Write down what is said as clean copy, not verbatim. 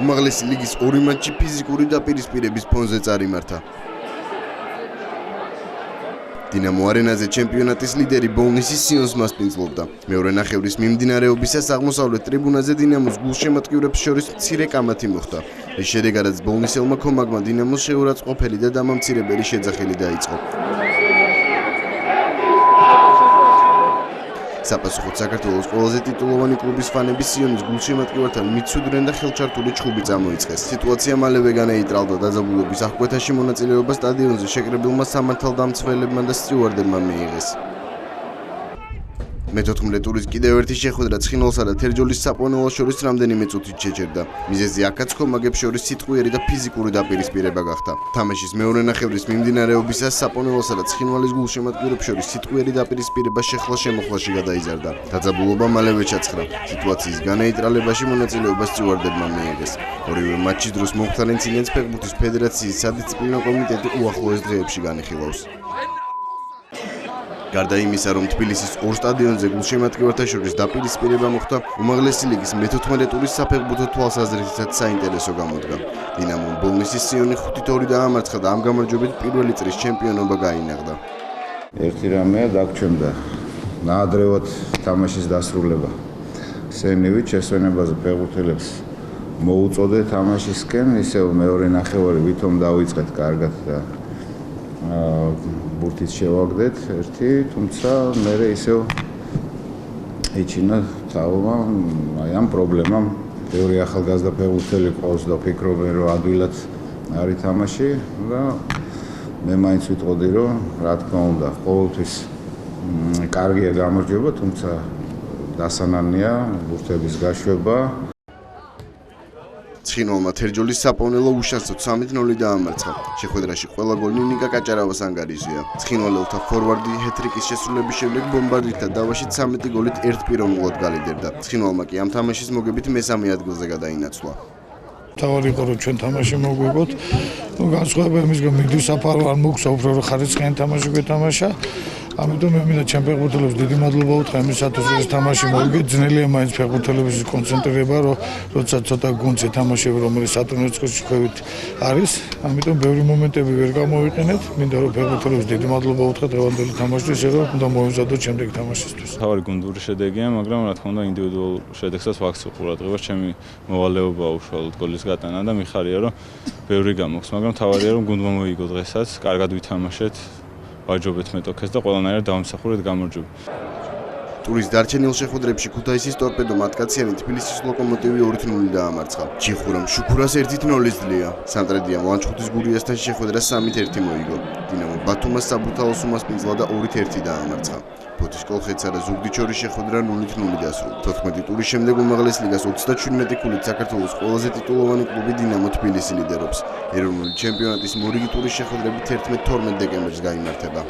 უმაღლესი ლიგის ორი მატჩი ფიზიკური დაპირისპირების ფონზე წარიმართა. დინამო არენაზე ჩემპიონატის ლიდერი ბოლნისი სიონს მასპინძლობდა. მეორე ნახევრის მიმდინარეობისას აღმოსავლეთ ტრიბუნაზე დინამოს გულშემატკივრებს შორის მცირე კამათი მოხდა. რის შედეგადაც ბოლნისელმა ქომაგმა დინამოს შეურაცხყოფელი და დამამცირებელი შეძახილი დაიწყო. საპასუხოდ საქართველოს ყველაზე ტიტულოვანი კლუბის ფანები სიონის გულშემატკივართან მიცუდნენ და ხელჩართული ჩხუბი წამოიწყეს. სიტუაცია მალევე განეიტრალდა დაძაბულობის აღკვეთაში მონაწილეობა სტადიონზე შეკრებილმა სამართალდამცველებმა და სტიუარდებმა მიიღეს. მე-14 ტურის კიდევ ერთი შეხვედრა ცხინვალსა და თერჯოლის საპონელოს შორის რამდენიმე წუთით შეჩერდა. მიზეზი აქაც ქომაგებს შორის სიტყვიერი და ფიზიკური დაპირისპირება გახდა. თამაშის მეორე ნახევრის მიმდინარეობისას საპონელოსა და ცხინვალის გულშემატკივრებს შორის სიტყვიერი დაპირისპირება შეხლა-შემოხლაში გადაიზარდა. დაძაბულობა მალევე ჩაცხრა. სიტუაციის განეიტრალებაში მონაწილეობა სტიუარდებმა მიიღეს. ორივე მატჩის დროს მომხდარ ინციდენტს ფეხბურთის ფედერაციის სადისციპლინო კომიტეტი უახლოეს დღეებში განიხილავს. გარდა იმისა, რომ თბილისის ორ სტადიონზე გულშემატკივართა შორის დაპირისპირება მოხდა, უმაღლესი ლიგის მე-14 ტურის საფეხბურთო თვალსაზრისითაც საინტერესო გამოდგა. დინამომ ბოლნისის სიონი 5-2 დაამარცხა და ამ გამარჯვებით პირველი წრის ჩემპიონობა გაინაღდა. ერთი რამეა დაგჩვენდა ნაადრევად თამაშის დასრულება. სენივით შესვენებაზე ფეხბურთელებს მოუწოდე თამაშისკენ, ისევ მეორე ნახევარი ვითომ დავიწყეთ კარგად და ბურთით შევაგდეთ ერთი, თუმცა მერე ისევ ეჩინა თავმა აი ამ პრობლემამ. ბევრი ახალგაზრდა ფეხბურთელი ყავს და ფიქრობენ, რომ ადვილად არის თამაში და მე მაინც ვიტყოდი, რომ რა თქმა უნდა, ყოველთვის კარგია გამარჯვება, თუმცა დასანანია ბურთების გაშვება. ცხინვალმა თერჯოლის საპონელო უშანსოდ 3-0 დაამარცხა. შეხვედრაში ყველა გოლი ნიკა კაჭარავას ანგარიშია. ცხინვალელთა ფორვარდი ჰეტრიკის შესრულების შემდეგ ბომბარდირთა დავაში 13 გოლით ერთპიროვნულად გალიდერდა. ცხინვალმა კი ამ თამაშის მოგებით მესამე ადგილზე გადაინაცვლა. თავი იყო რომ ჩვენ თამაში მოგვიგოთ. განსხვავება იმისგან მიგდის საფარო არ მოგცა უფრო რომ ხარისხიანი თამაში გვეთამაშა. ამიტომ მე მინდა ჩემ ფეხბურთელებს დიდი მადლობა უთხრა იმისათვის რომ ეს თამაში მოვიგეთ. ძნელია მაინც ფეხბურთელების კონცენტრირება, როცა ცოტა გუნდზე თამაშები რომელიც სატრენერო წუთში ხვევით არის. ამიტომ ბევრი მომენტები ვერ გამოვიყენეთ. მინდა რომ ფეხბურთელებს დიდი მადლობა უთხრა დღევანდელი თამაშისთვის, რომ უნდა მოემზადოთ შემდეგი თამაშისთვის. თავი გუნდური შედეგია, მაგრამ რა თქმა უნდა ინდივიდუალურ შედეგსაც ვაქცევ ყურადღებას. ჩემი მოვალეობაა უშუალოდ გოლის გატანა და მიხარია რომ ბევრი გამოქვს, მაგრამ თავარია რომ გუნდმა მოიგო დღესაც, კარგად ვითამაშეთ. ვაჯობეთ მეტოქეს და ყველანაირად დავიმსახურეთ გამარჯვება. ტურის დარჩენილ შეხვედრებში ქუთაისის ტორპედო მატკაციანი თბილისის ლოკომოტივი 2-0 დაამარცხა. ჩიხურამ შუქურას 1-0 ძლია. სამტრედიამ ლანჩხუთის გურიასთან შეხვედრა 3-1 მოიგო. დინამო ბათუმას საბურთალოს უმასპინძლა და 2-1 დაამარცხა. ფოთის კოლხეთსა და ზუგდიდს შორის შეხვედრა 0-0 დასრულდა. 14 ტურის შემდეგ უმაღლეს ლიგას 37 ქულით საქართველოს ყველაზე ტიტულოვანი კლუბი დინამო თბილისი ლიდერობს. ეროვნული ჩემპიონატის მორიგი ტურის შეხვედრები 11-12 დეკემბერს გაიმართება.